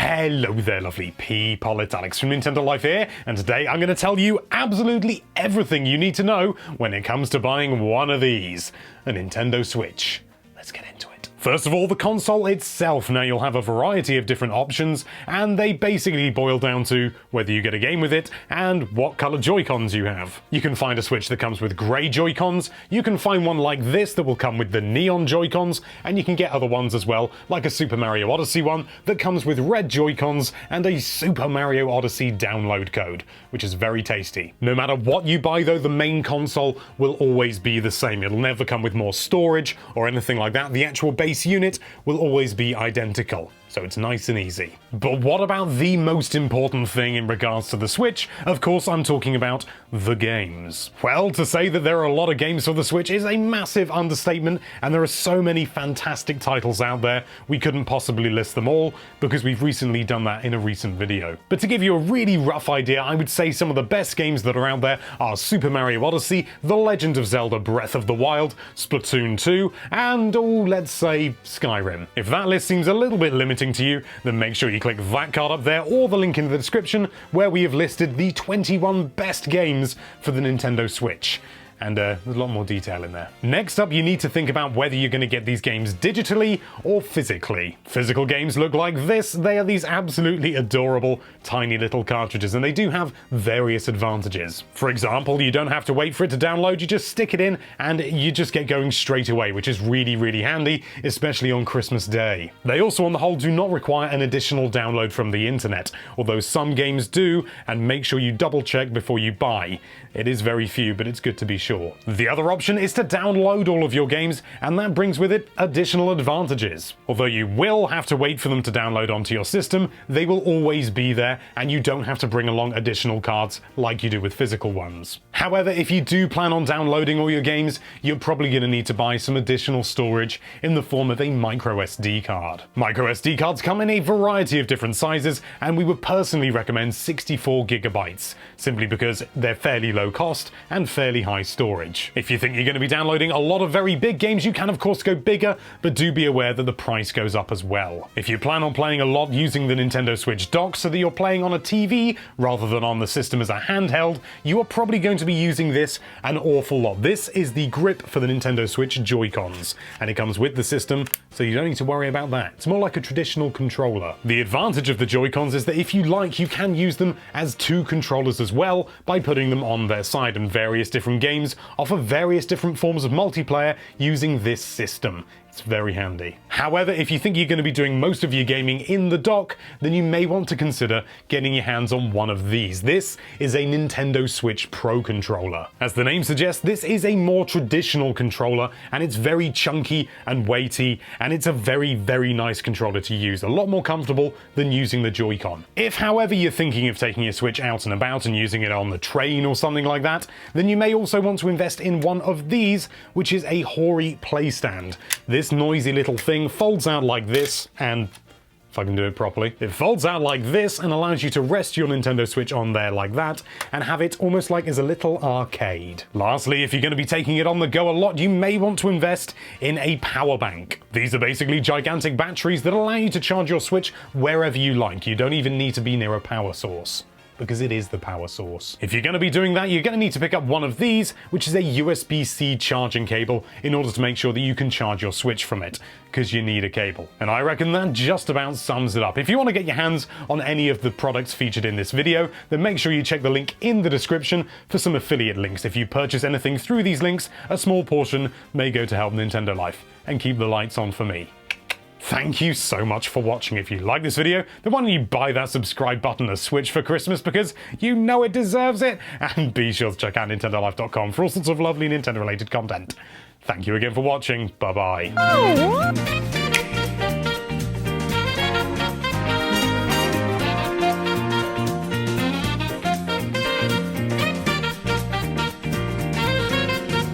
Hello there, lovely people. It's Alex from Nintendo Life here, and today I'm going to tell you absolutely everything you need to know when it comes to buying one of these, a Nintendo Switch. Let's get into it. First of all, the console itself. Now, you'll have a variety of different options, and they basically boil down to whether you get a game with it and what color Joy-Cons you have. You can find a Switch that comes with grey Joy-Cons, you can find one like this that will come with the neon Joy-Cons, and you can get other ones as well, like a Super Mario Odyssey one that comes with red Joy-Cons and a Super Mario Odyssey download code, which is very tasty. No matter what you buy though, the main console will always be the same. It'll never come with more storage or anything like that. The actual base unit will always be identical, so it's nice and easy. But what about the most important thing in regards to the Switch? Of course, I'm talking about the games. Well, to say that there are a lot of games for the Switch is a massive understatement, and there are so many fantastic titles out there, we couldn't possibly list them all, because we've recently done that in a recent video. But to give you a really rough idea, I would say some of the best games that are out there are Super Mario Odyssey, The Legend of Zelda Breath of the Wild, Splatoon 2, and, let's say, Skyrim. If that list seems a little bit limiting to you, then make sure you click that card up there or the link in the description where we have listed the 21 best games for the Nintendo Switch. And there's a lot more detail in there. Next up, you need to think about whether you're going to get these games digitally or physically. Physical games look like this. They are these absolutely adorable tiny little cartridges, and they do have various advantages. For example, you don't have to wait for it to download, you just stick it in and you just get going straight away, which is really, really handy, especially on Christmas Day. They also, on the whole, do not require an additional download from the internet, although some games do, and make sure you double check before you buy. It is very few, but it's good to be sure. The other option is to download all of your games, and that brings with it additional advantages. Although you will have to wait for them to download onto your system, they will always be there, and you don't have to bring along additional cards like you do with physical ones. However, if you do plan on downloading all your games, you're probably going to need to buy some additional storage in the form of a microSD card. MicroSD cards come in a variety of different sizes, and we would personally recommend 64 gigabytes, simply because they're fairly low cost and fairly high storage. If you think you're going to be downloading a lot of very big games, you can of course go bigger, but do be aware that the price goes up as well. If you plan on playing a lot using the Nintendo Switch dock so that you're playing on a TV rather than on the system as a handheld, you are probably going to be using this an awful lot. This is the grip for the Nintendo Switch Joy-Cons, and it comes with the system, so you don't need to worry about that. It's more like a traditional controller. The advantage of the Joy-Cons is that if you like, you can use them as two controllers as well by putting them on their side, and various different games offer various different forms of multiplayer using this system. It's very handy. However, if you think you're going to be doing most of your gaming in the dock, then you may want to consider getting your hands on one of these. This is a Nintendo Switch Pro controller. As the name suggests, this is a more traditional controller, and it's very chunky and weighty, and it's a very, very nice controller to use. A lot more comfortable than using the Joy-Con. If, however, you're thinking of taking your Switch out and about and using it on the train or something like that, then you may also want to invest in one of these, which is a Hori playstand. This noisy little thing folds out like this, and if I can do it properly, it folds out like this and allows you to rest your Nintendo Switch on there like that and have it almost like as a little arcade. Lastly, if you're going to be taking it on the go a lot, you may want to invest in a power bank. These are basically gigantic batteries that allow you to charge your Switch wherever you like. You don't even need to be near a power source, because it is the power source. If you're going to be doing that, you're going to need to pick up one of these, which is a USB-C charging cable, in order to make sure that you can charge your Switch from it, because you need a cable. And I reckon that just about sums it up. If you want to get your hands on any of the products featured in this video, then make sure you check the link in the description for some affiliate links. If you purchase anything through these links, a small portion may go to help Nintendo Life and keep the lights on for me. Thank you so much for watching. If you like this video, then why don't you buy that subscribe button a Switch for Christmas, because you know it deserves it, and be sure to check out nintendolife.com for all sorts of lovely Nintendo related content. Thank you again for watching. Bye bye.